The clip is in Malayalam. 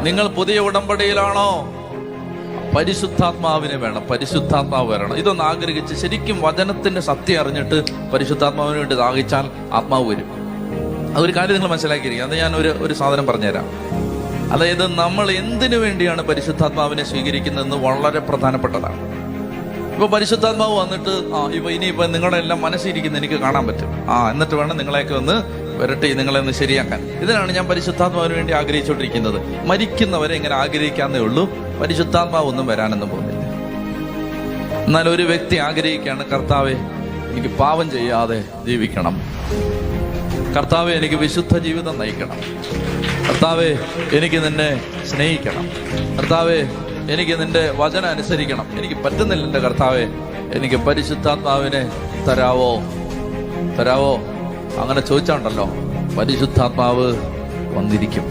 നിങ്ങൾ പുതിയ ഉടമ്പടിയിലാണോ? പരിശുദ്ധാത്മാവിനെ വേണം, പരിശുദ്ധാത്മാവ് വരണം. ഇതൊന്ന് ആഗ്രഹിച്ച് ശരിക്കും വചനത്തിന്റെ സത്യം അറിഞ്ഞിട്ട് പരിശുദ്ധാത്മാവിന് വേണ്ടി ദാഹിച്ചാൽ ആത്മാവ് വരും. അതൊരു കാര്യം നിങ്ങൾ മനസ്സിലാക്കിയിരിക്കുക. അത് ഞാൻ ഒരു സാധനം പറഞ്ഞുതരാം. അതായത് നമ്മൾ എന്തിനു വേണ്ടിയാണ് പരിശുദ്ധാത്മാവിനെ സ്വീകരിക്കുന്നതെന്ന് വളരെ പ്രധാനപ്പെട്ടതാണ്. ഇപ്പൊ പരിശുദ്ധാത്മാവ് വന്നിട്ട് ഇനിയിപ്പോ നിങ്ങളുടെ എല്ലാം മനസ്സിരിക്കുന്ന എനിക്ക് കാണാൻ പറ്റും. എന്നിട്ട് വേണം നിങ്ങളെയൊക്കെ ഒന്ന് വരട്ടെ, നിങ്ങളെ ഒന്ന് ശരിയാക്കാൻ. ഇതിനാണ് ഞാൻ പരിശുദ്ധാത്മാവിന് വേണ്ടി ആഗ്രഹിച്ചുകൊണ്ടിരിക്കുന്നത്. മരിക്കുന്നവരെ ഇങ്ങനെ ആഗ്രഹിക്കാന്നേ ഉള്ളൂ, പരിശുദ്ധാത്മാവ് ഒന്നും വരാനൊന്നും പോകുന്നില്ല. എന്നാൽ ഒരു വ്യക്തി ആഗ്രഹിക്കുകയാണ്, കർത്താവേ എനിക്ക് പാപം ചെയ്യാതെ ജീവിക്കണം, കർത്താവേ എനിക്ക് വിശുദ്ധ ജീവിതം നയിക്കണം, കർത്താവേ എനിക്ക് നിന്നെ സ്നേഹിക്കണം, കർത്താവേ എനിക്ക് നിന്റെ വചനം അനുസരിക്കണം, എനിക്ക് പറ്റുന്നില്ല എൻ്റെ കർത്താവേ, എനിക്ക് പരിശുദ്ധാത്മാവിനെ തരാവോ. അങ്ങനെ ചോദിച്ചാണ്ടല്ലോ പരിശുദ്ധാത്മാവ് വന്നിരിക്കും.